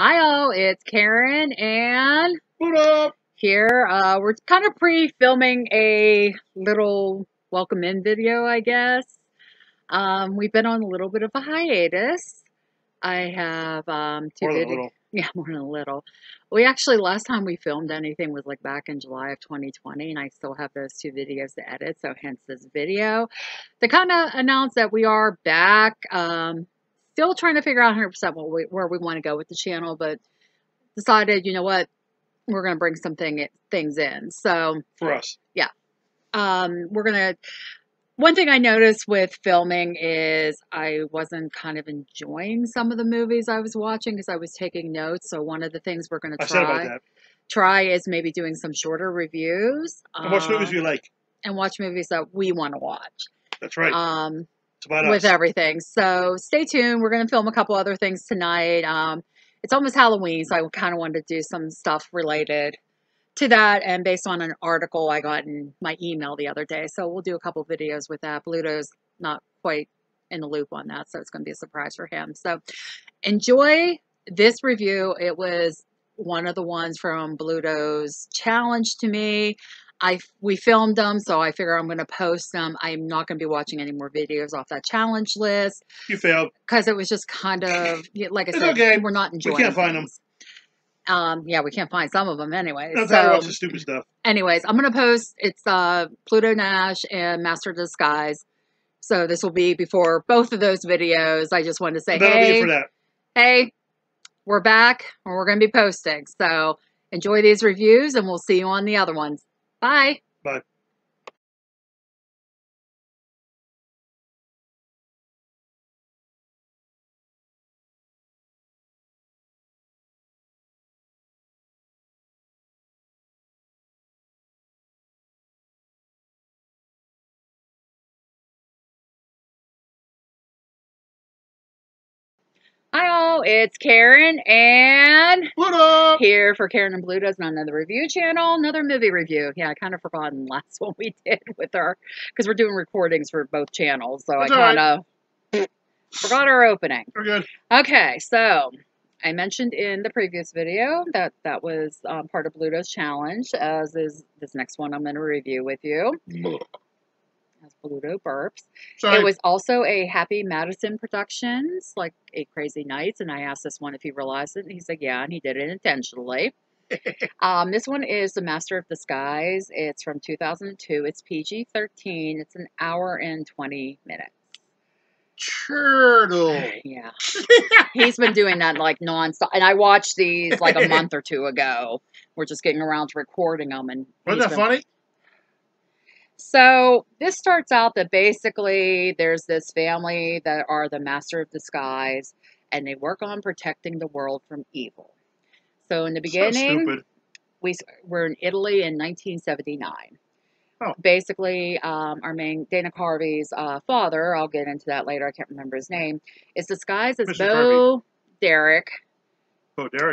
Hi, all. It's Karen, and Bluto! here we're kind of pre-filming a little welcome in video, I guess. We've been on a little bit of a hiatus. I have two More than a videos. little. Yeah, more than a little. We actually, last time we filmed anything was like back in July of 2020, and I still have those two videos to edit, so hence this video. To kind of announce that we are back. Still trying to figure out 100% where we want to go with the channel, but decided, you know what, we're going to bring things in. So, For us. yeah. We're going to, one thing I noticed with filming is I wasn't kind of enjoying some of the movies I was watching because I was taking notes. So one of the things we're going to I said about that. try is maybe doing some shorter reviews. And watch movies we like. And watch movies that we want to watch. That's right. It's about with us. everything. So stay tuned. We're going to film a couple other things tonight. It's almost Halloween, so I kind of wanted to do some stuff related to that and based on an article I got in my email the other day. So we'll do a couple videos with that. Bluto's not quite in the loop on that, so it's going to be a surprise for him. So enjoy this review. It was one of the ones from Bluto's challenge to me. We filmed them, so I figure I'm going to post them. I'm not going to be watching any more videos off that challenge list. You failed. Because it was just kind of, like I said, okay. We're not enjoying We can't find things. Yeah, we can't find some of them anyway. No time to watch the stupid stuff. Anyways, I'm going to post, it's Pluto Nash and Master of Disguise. So this will be before both of those videos. I just wanted to say, hey, we're back and we're going to be posting. So enjoy these reviews and we'll see you on the other ones. Bye. Bye. Hi all, it's Karen and Bluto! Here for Karen and Bluto's another review channel, another movie review. Yeah, I kind of forgot the last one we did with our, because we're doing recordings for both channels, so That's I kind of forgot our opening. We're good. Okay, so I mentioned in the previous video that that was part of Bluto's challenge, as is this next one I'm going to review with you. As Bluto burps. Sorry. It was also a Happy Madison Productions, like Eight Crazy Nights, and I asked this one if he realized it, and he said yeah, and he did it intentionally. This one is The Master of Disguise. It's from 2002. It's PG-13. It's an hour and 20 minutes. Turtle. Yeah. He's been doing that like nonstop. And I watched these like a month or two ago. We're just getting around to recording them. And wasn't that funny? So this starts out that basically there's this family that are the Master of Disguise, and they work on protecting the world from evil. So in the beginning, we're in Italy in 1979. Oh. Basically, our main Dana Carvey's father, I'll get into that later, I can't remember his name, is disguised as Bo Derek,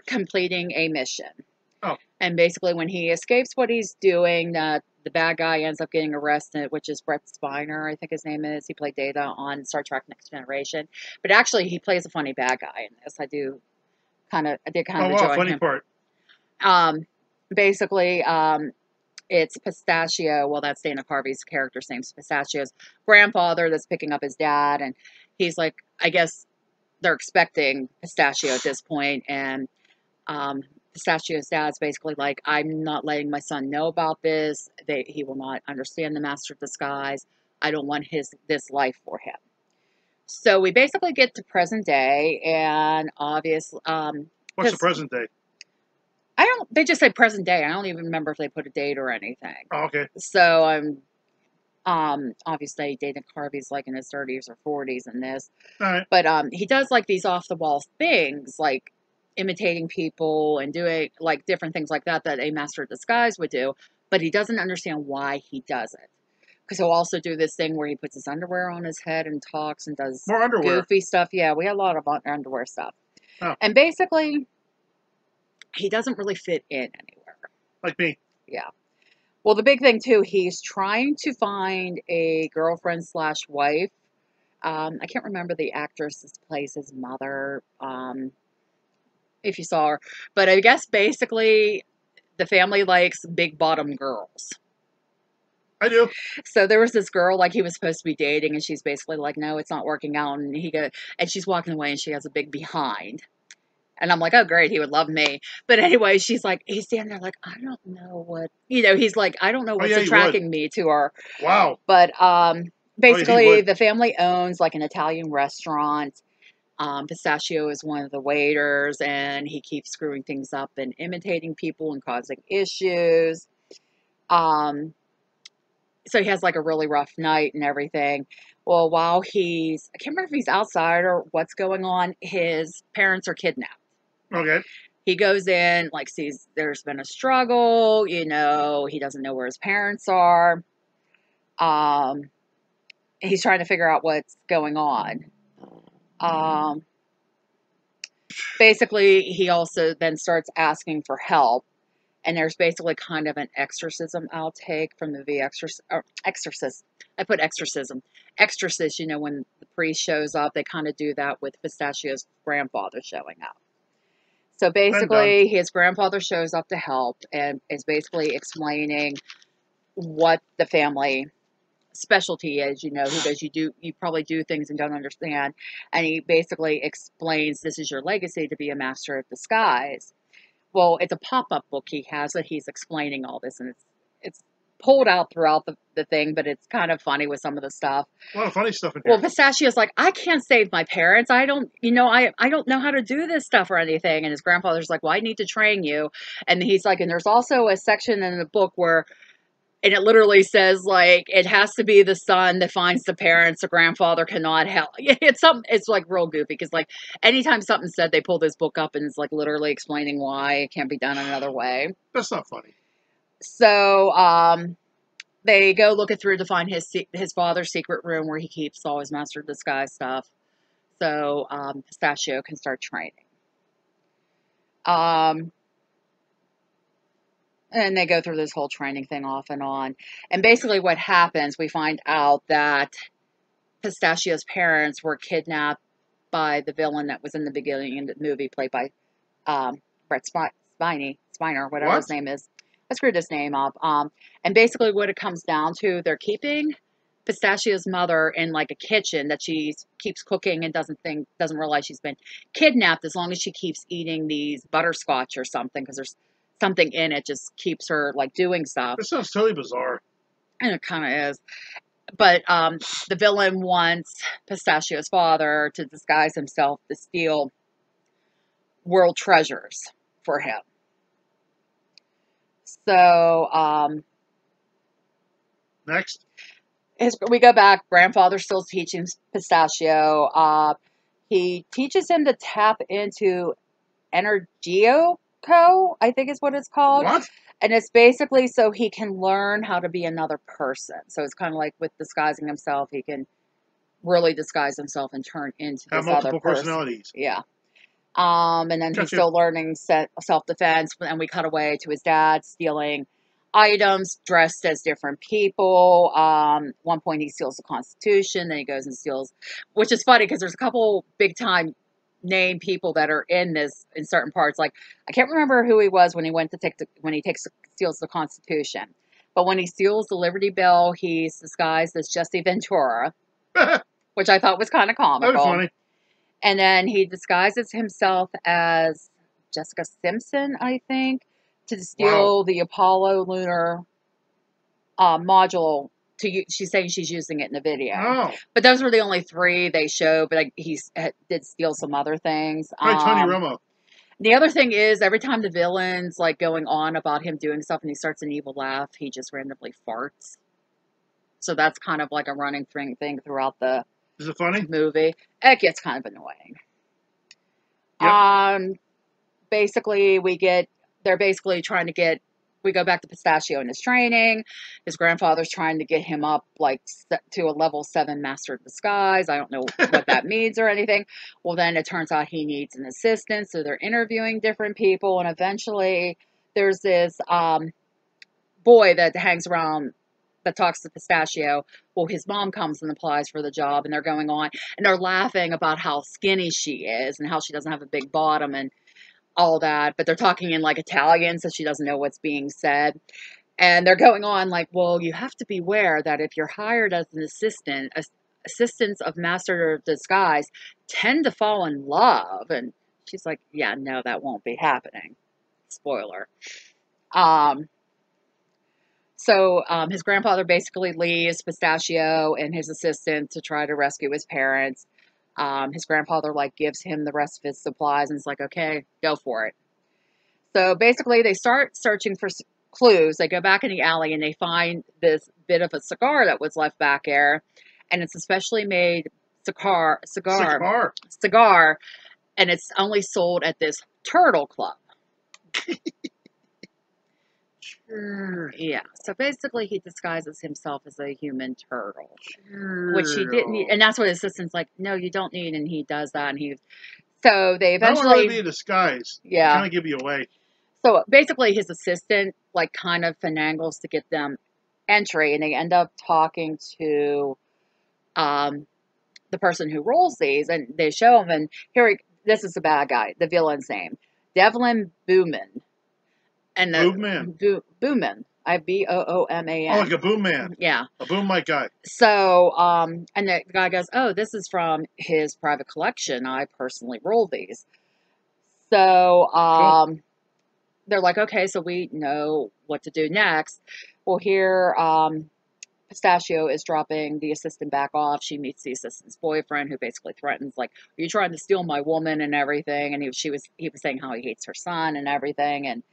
completing a mission. Oh. And basically when he escapes what he's doing, the bad guy ends up getting arrested, which is Brett Spiner, I think his name is. He played Data on Star Trek Next Generation. But actually, he plays a funny bad guy in this. I did kind of enjoy funny him. Part. Basically, it's Pistachio. Well, that's Dana Carvey's character's name. Pistachio's grandfather that's picking up his dad. And he's like, I guess they're expecting Pistachio at this point. And Pistachio's dad's basically like, I'm not letting my son know about this. He will not understand the Master of Disguise. I don't want this life for him. So we basically get to present day, and obviously, what's the present day? They just say present day. I don't even remember if they put a date or anything. Oh, okay. So obviously Dana Carvey's like in his 30s or 40s in this. All right. But he does like these off the wall things, like imitating people and doing like different things like that a Master of Disguise would do, but he doesn't understand why he does it. Because he'll also do this thing where he puts his underwear on his head and talks and does more underwear. Goofy stuff. Yeah, we had a lot of underwear stuff. Oh. And basically, he doesn't really fit in anywhere. Like me. Yeah. Well, the big thing too, he's trying to find a girlfriend / wife. I can't remember the actress that plays his mother. if you saw her. But I guess basically the family likes big bottom girls. I do. So there was this girl like he was supposed to be dating, and she's basically like, no, it's not working out. And she's walking away, and she has a big behind. And I'm like, oh, great, he would love me. But anyway, she's like, he's standing there like, I don't know what, he's like, I don't know Oh what's yeah, he would. attracting me to her. Wow. But Oh, yeah, he basically, would. the family owns like an Italian restaurant. Pistachio is one of the waiters, and he keeps screwing things up and imitating people and causing issues. Um, so he has like a really rough night and everything. Well, while I can't remember if he's outside or what's going on, his parents are kidnapped. Okay. He goes in, like, sees there's been a struggle, he doesn't know where his parents are. Um, he's trying to figure out what's going on. Um, basically, he also then starts asking for help. And there's basically kind of an exorcism outtake from the movie Exorcist. I put exorcism. Exorcist, when the priest shows up, they kind of do that with Pistachio's grandfather showing up. So Then done. basically, his grandfather shows up to help and is basically explaining what the family specialty is, because you probably do things and don't understand. And he basically explains this is your legacy to be a master of disguise. Well, it's a pop-up book he has that he's explaining all this, and it's pulled out throughout the thing, but it's kind of funny with some of the stuff. A lot of funny stuff in here. Well, Pistachio's like, I can't save my parents. I don't, I don't know how to do this stuff or anything. And his grandfather's like, well, I need to train you. And he's like, and there's also a section in the book where, and it literally says like, it has to be the son that finds the parents. The grandfather cannot help. It's like real goofy because like anytime something's said, they pull this book up and it's like literally explaining why it can't be done another way. That's not funny. So, they go looking through to find his father's secret room where he keeps all his master disguise stuff. So Pistachio can start training. And they go through this whole training thing off and on. And basically what happens, we find out that Pistachio's parents were kidnapped by the villain that was in the beginning of the movie, played by Brett Spiner, whatever his name is. I screwed his name up. And basically what it comes down to, they're keeping Pistachio's mother in like a kitchen that she keeps cooking and doesn't realize she's been kidnapped as long as she keeps eating these butterscotch or something because there's something in it just keeps her like doing stuff. This sounds totally bizarre. And it kind of is. But the villain wants Pistachio's father to disguise himself to steal world treasures for him. So, Next. We go back. Grandfather still teaching Pistachio. He teaches him to tap into Energio Co, I think is what it's called. What? And it's basically so he can learn how to be another person. So it's kind of like with disguising himself, he can really disguise himself and turn into this other person. Personalities. Yeah. And then he's still learning self-defense. And we cut away to his dad stealing items dressed as different people. One point he steals the Constitution. Then he goes and steals, which is funny because there's a couple big-time name people that are in this in certain parts. Like I can't remember who he was when he went to steals the Constitution, but when he steals the Liberty Bell, he's disguised as Jesse Ventura, which I thought was kind of comical. That was funny. And then he disguises himself as Jessica Simpson, I think, to steal the Apollo lunar module. She's saying she's using it in the video. Oh. But those were the only three they showed, but he did steal some other things. Tony Romo. The other thing is, every time the villain's like going on about him doing stuff and he starts an evil laugh, he just randomly farts. So that's kind of like a running thing throughout the Is it funny? movie. It gets kind of annoying. Yep. Basically, they're basically trying to get, we go back to Pistachio in his training. His grandfather's trying to get him up like to a level 7 master of disguise. I don't know what that means or anything. Well, then it turns out he needs an assistant. So they're interviewing different people. And eventually there's this boy that hangs around that talks to Pistachio. Well, his mom comes and applies for the job, and they're going on and they're laughing about how skinny she is and how she doesn't have a big bottom. And all that, but they're talking in like Italian, so she doesn't know what's being said. And they're going on like, well, you have to beware that if you're hired as an assistant, assistants of master of disguise tend to fall in love. And she's like, yeah, no, that won't be happening. Spoiler. Um, so his grandfather basically leaves Pistachio and his assistant to try to rescue his parents. His grandfather like gives him the rest of his supplies and it's like, okay, go for it. So basically, they start searching for clues. They go back in the alley and they find this bit of a cigar that was left back there, and it's a specially made Cigar. cigar, and it's only sold at this turtle club. Sure. Yeah. So basically, he disguises himself as a human turtle, Sure. which he didn't need, and that's what his assistant's like. No, you don't need, and he does that, and he. So they That would really be eventually, a disguise. yeah. Kind of give you away. So basically, his assistant like kind of finagles to get them entry, and they end up talking to um, the person who rolls these, and they show him. And this is the bad guy, the villain's name, Devlin Booman, and Boom man. Booman, Booman. Oh, like a boom man. Yeah. A boom mic guy. So, and the guy goes, "Oh, this is from his private collection. I personally roll these." So, Cool. they're like, okay, so we know what to do next. Well, here, Pistachio is dropping the assistant back off. She meets the assistant's boyfriend, who basically threatens, like, "Are you trying to steal my woman and everything?" And he was saying how he hates her son and everything. And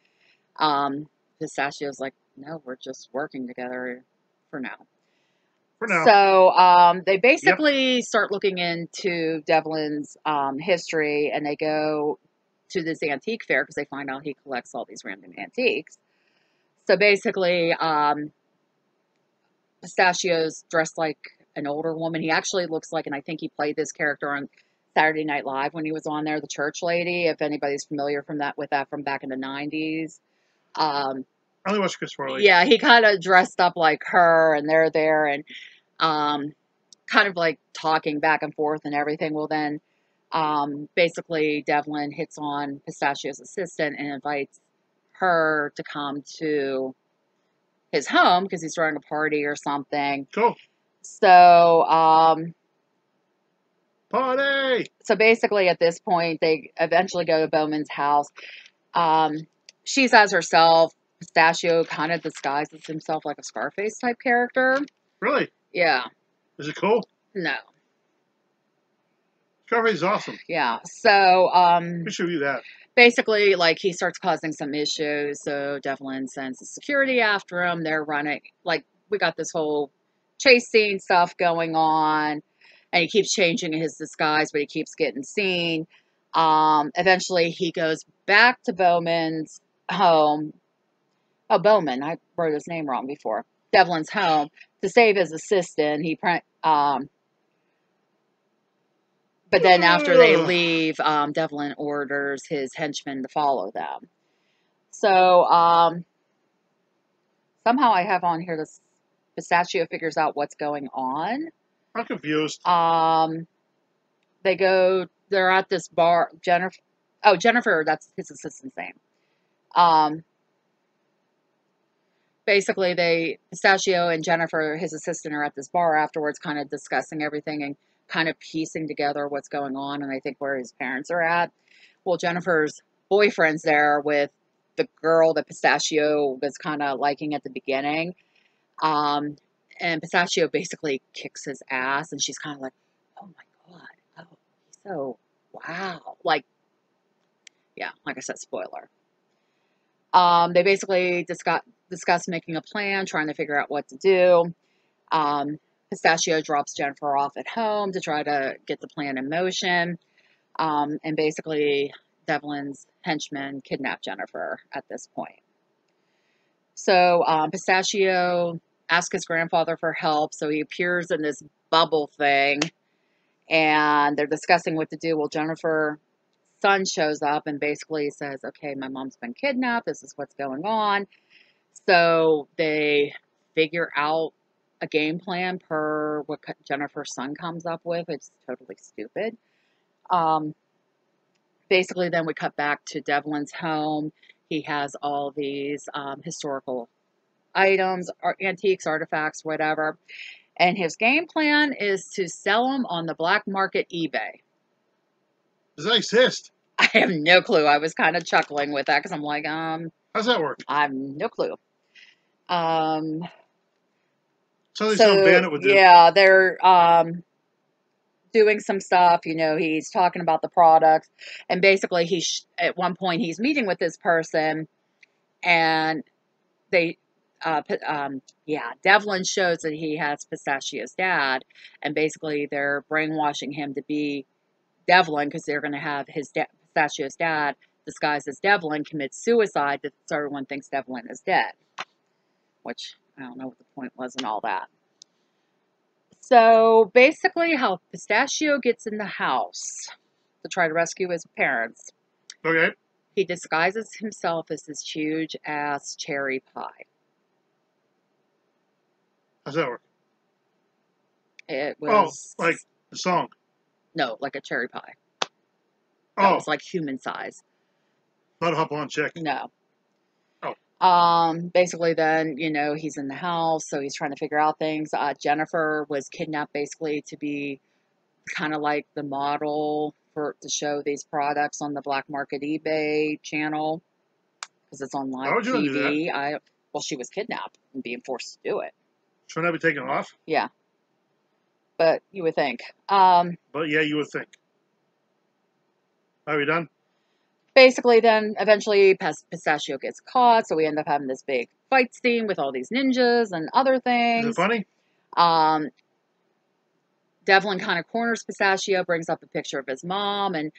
Pistachio's like, "No, we're just working together for now." For now. So they Yep. basically start looking into Devlin's history, and they go to this antique fair because they find out he collects all these random antiques. So basically, Pistachio's dressed like an older woman. He actually looks like, and I think he played this character on Saturday Night Live when he was on there, the church lady. If anybody's familiar with that from back in the '90s. I only watch Chris Farley. Yeah, he kind of dressed up like her, and they're there, and um, kind of like talking back and forth and everything. Well, then basically Devlin hits on Pistachio's assistant and invites her to come to his home because he's throwing a party or something. Cool. So, Party. so basically at this point, they eventually go to Bowman's house. She's as herself. Pistachio kind of disguises himself like a Scarface type character. Really? Yeah. Is it cool? No. Scarface is awesome. Yeah. So, We should do that. basically, like, he starts causing some issues, so Devlin sends the security after him. They're running, like, we got this whole chase scene stuff going on, and he keeps changing his disguise, but he keeps getting seen. Eventually, he goes back to Bowman's home. Oh, Bowman, I wrote his name wrong before. Devlin's home to save his assistant. But then after they leave, Devlin orders his henchmen to follow them. So somehow I have on here this Pistachio figures out what's going on. I'm confused. They're at this bar. Jennifer, that's his assistant's name. Basically, Pistachio and Jennifer, his assistant, are at this bar afterwards, kind of discussing everything and kind of piecing together what's going on, and I think where his parents are at. Well, Jennifer's boyfriend's there with the girl that Pistachio was kind of liking at the beginning. And Pistachio basically kicks his ass, and she's kind of like, "Oh my god, oh, he's so wow!" Like, yeah, like I said, spoiler. They basically discuss making a plan, trying to figure out what to do. Pistachio drops Jennifer off at home to try to get the plan in motion. And basically, Devlin's henchmen kidnap Jennifer at this point. So Pistachio asks his grandfather for help. So he appears in this bubble thing, and they're discussing what to do. Well, Jennifer's son shows up and basically says, "Okay, my mom's been kidnapped. This is what's going on." So they figure out a game plan per what Jennifer's son comes up with. It's totally stupid. basically, then we cut back to Devlin's home. He has all these historical items, or antiques, artifacts, whatever. And his game plan is to sell them on the black market eBay. Does that exist? I have no clue. I was kind of chuckling with that because I'm like, How's that work? I have no clue. Something some So bandit would do. yeah, they're doing some stuff. You know, he's talking about the products, and basically, at one point he's meeting with this person, and they, Devlin shows that he has Pistachio's dad, and basically they're brainwashing him to be Devlin because they're going to have Pistachio's dad disguised as Devlin commit suicide, so everyone thinks Devlin is dead. Which I don't know what the point was and all that. So basically, how Pistachio gets in the house to try to rescue his parents. Okay. He disguises himself as this huge ass cherry pie. How's that work? It was like the song. No, like a cherry pie. Oh, That was like human size. not a hop on chick. No. Oh. Basically then, you know, he's in the house, so he's trying to figure out things. Jennifer was kidnapped basically to be kind of like the model to show these products on the black market eBay channel because it's on live Why would you do TV. Well, she was kidnapped and being forced to do it. Shouldn't that be taken off? Yeah. But you would think. But yeah, you would think. Are we done? Basically, then eventually Pistachio gets caught, so we end up having this big fight scene with all these ninjas and other things. Is it funny? Devlin kind of corners Pistachio, brings up a picture of his mom, and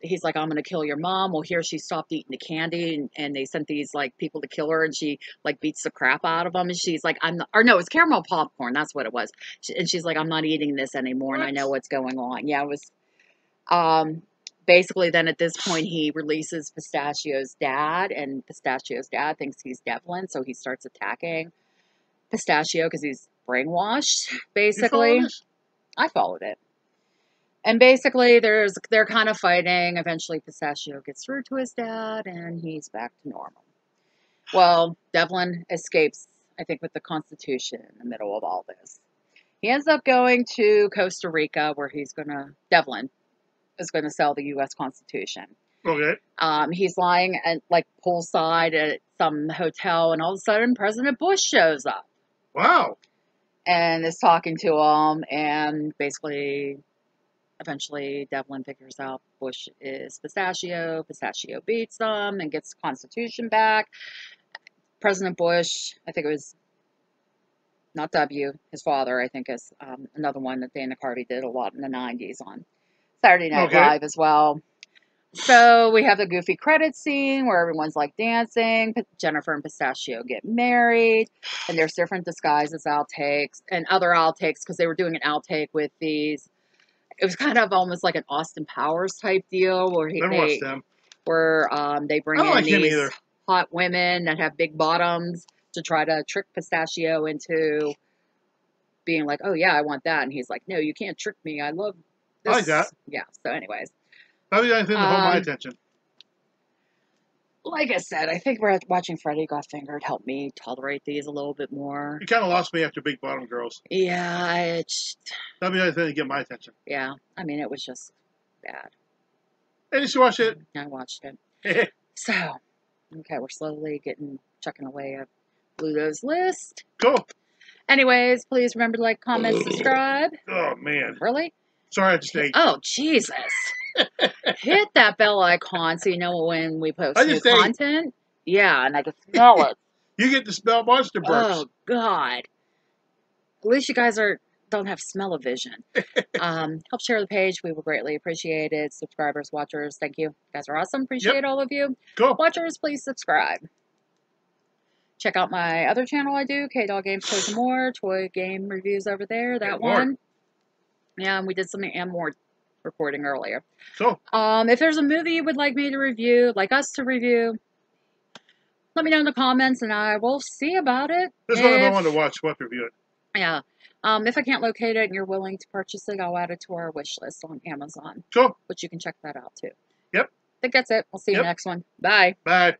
he's like, "I'm going to kill your mom." Well, here she stopped eating the candy, and they sent these like people to kill her, and she like beats the crap out of them, and she's like, "I'm not," or no, it's caramel popcorn. That's what it was, and she's like, "I'm not eating this anymore," and I know what's going on. Yeah, it was. Basically, then at this point, he releases Pistachio's dad, and Pistachio's dad thinks he's Devlin, so he starts attacking Pistachio because he's brainwashed, basically. I followed it. And basically, they're kind of fighting. Eventually, Pistachio gets through to his dad, and he's back to normal. Well, Devlin escapes, I think, with the Constitution in the middle of all this. He ends up going to Costa Rica, where Devlin is going to sell the U.S. Constitution. Okay. He's lying at like poolside at some hotel, and all of a sudden, President Bush shows up. Wow. And is talking to him, and basically, eventually, Devlin figures out Bush is Pistachio. Pistachio beats them and gets the Constitution back. President Bush, I think it was not W, his father, I think is another one that Dana Carvey did a lot in the 90s on Saturday Night Live as well. So we have the goofy credit scene where everyone's like dancing. Jennifer and Pistachio get married, and there's different disguises, outtakes, and other outtakes because they were doing an outtake with these. It was kind of almost like an Austin Powers type deal where they bring in these hot women that have big bottoms to try to trick Pistachio into being like, "Oh yeah, I want that," and he's like, "No, you can't trick me. I love this." I like that. Yeah. So, anyways. That'd be the only thing to hold my attention. Like I said, I think watching Freddy Got Fingered helped me tolerate these a little bit more. You kind of lost me after Big Bottom Girls. Yeah, that'd be the only thing to get my attention. Yeah, I mean, it was just bad. Hey, did you watch it? I watched it. So, okay, we're slowly chucking away at Bluto's list. Cool. Anyways, please remember to like, comment, subscribe. Oh, man. Really? Sorry, I just ate. Oh, Jesus. Hit that bell icon so you know when we post new content. Yeah, and I can smell it. You get to smell monster burps. Oh, God. At least you guys don't have smell-o-vision. Help share the page. We will greatly appreciate it. Subscribers, watchers, thank you. You guys are awesome. Appreciate all of you. Cool. Watchers, please subscribe. Check out my other channel I do, K-Dog Games, Toys and More. Toy game reviews over there. That one. Yeah, and we did some and more recording earlier. Cool. If there's a movie you would like me to review, like us to review, let me know in the comments and I will see about it. There's one I want to watch. We'll review it. Yeah. If I can't locate it and you're willing to purchase it, I'll add it to our wish list on Amazon. Cool. But you can check that out too. Yep. I think that's it. We'll see you Yep. next one. Bye. Bye.